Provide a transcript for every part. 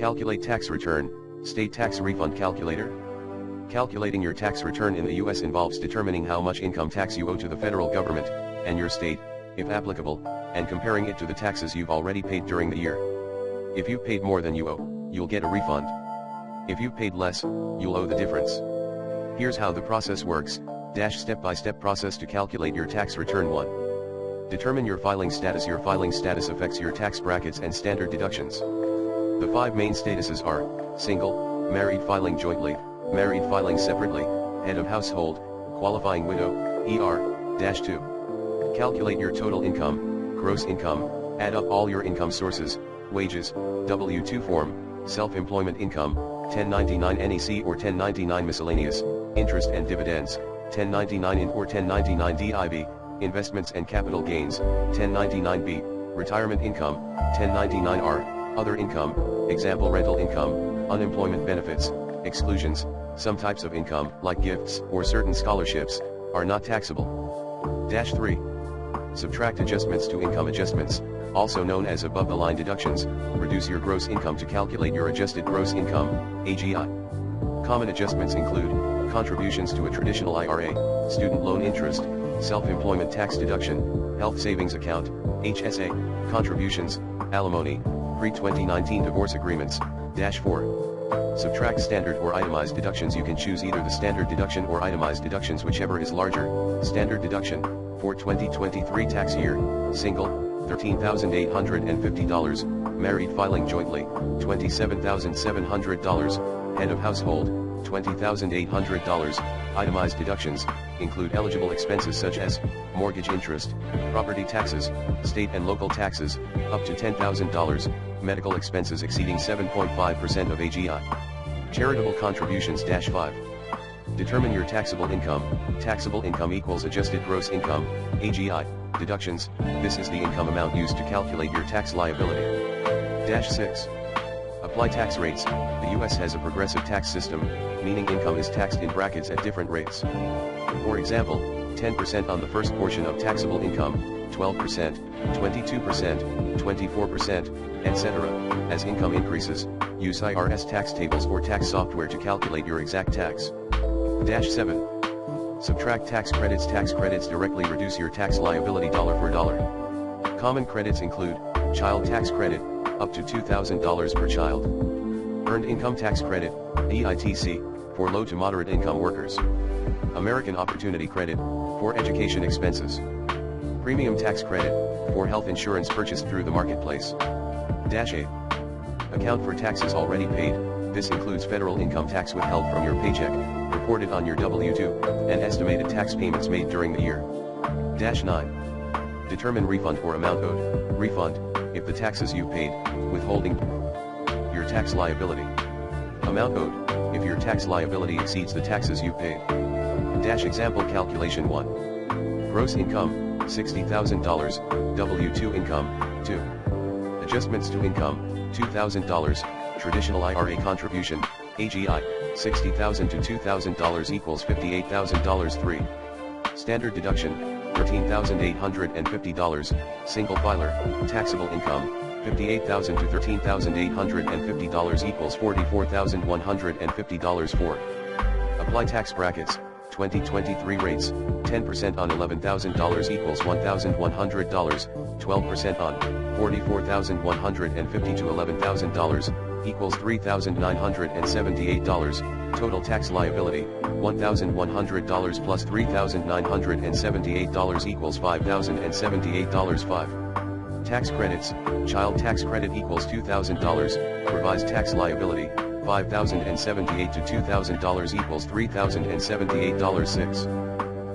Calculate tax return, state tax refund calculator. Calculating your tax return in the U.S. involves determining how much income tax you owe to the federal government, and your state, if applicable, and comparing it to the taxes you've already paid during the year. If you've paid more than you owe, you'll get a refund. If you've paid less, you'll owe the difference. Here's how the process works, step-by-step process to calculate your tax return. 1. Determine your filing status. Your filing status affects your tax brackets and standard deductions. The 5 main statuses are: single, married filing jointly, married filing separately, head of household, qualifying widow, ER-2. Calculate your total income, gross income, add up all your income sources, wages, W-2 form, self-employment income, 1099 NEC or 1099 miscellaneous, interest and dividends, 1099 IN or 1099 DIV, investments and capital gains, 1099B, retirement income, 1099R, other income, example rental income, unemployment benefits, exclusions. Some types of income, like gifts or certain scholarships, are not taxable. 3. Subtract adjustments to income. Adjustments, also known as above-the-line deductions, reduce your gross income to calculate your adjusted gross income, AGI. Common adjustments include contributions to a traditional IRA, student loan interest, self-employment tax deduction, health savings account, HSA, contributions, alimony, pre-2019 divorce agreements. 4. Subtract standard or itemized deductions. You can choose either the standard deduction or itemized deductions, whichever is larger. Standard deduction, for 2023 tax year, single, $13,850, married filing jointly, $27,700, head of household, $20,800. Itemized deductions include eligible expenses such as mortgage interest, property taxes, state and local taxes, up to $10,000, medical expenses exceeding 7.5% of AGI. Charitable contributions. 5. Determine your taxable income. Taxable income equals adjusted gross income, AGI, deductions. This is the income amount used to calculate your tax liability. 6. Apply tax rates. The U.S. has a progressive tax system, meaning income is taxed in brackets at different rates. For example, 10% on the first portion of taxable income, 12%, 22%, 24%, etc. As income increases, use IRS tax tables or tax software to calculate your exact tax. 7. Subtract tax credits. Tax credits directly reduce your tax liability dollar for dollar. Common credits include child tax credit, up to $2,000 per child. Earned income tax credit, EITC, for low to moderate income workers. American Opportunity Credit, for education expenses. Premium tax credit, for health insurance purchased through the marketplace. 8. Account for taxes already paid. This includes federal income tax withheld from your paycheck, reported on your W-2, and estimated tax payments made during the year. 9. Determine refund or amount owed. Refund, if the taxes you paid, withholding your tax liability. Amount owed, if your tax liability exceeds the taxes you paid. Example calculation. 1. Gross income, $60,000, W-2 income, 2. Adjustments to income, $2,000, traditional IRA contribution, AGI, $60,000 to $2,000 equals $58,000. 3. Standard deduction, $13,850, single filer, taxable income, $58,000 to $13,850 equals $44,150. 4. Apply tax brackets. 2023 rates, 10% on $11,000 equals $1,100, 12% on $44,150 to $11,000, equals $3,978, total tax liability, $1,100 plus $3,978 equals $5,078. 5. Tax credits, child tax credit equals $2,000, revised tax liability, $5,078 to $2,000 equals $3,078. 6.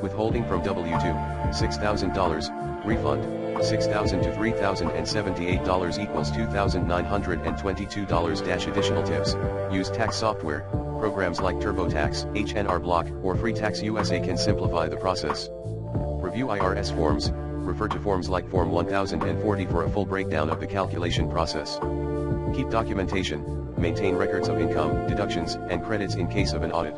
Withholding from W-2, $6,000, refund, $6,000 to $3,078 equals $2,922. Additional tips, use tax software, programs like TurboTax, H&R Block, or Free Tax USA can simplify the process. Review IRS forms, refer to forms like Form 1040 for a full breakdown of the calculation process. Keep documentation, maintain records of income, deductions, and credits in case of an audit.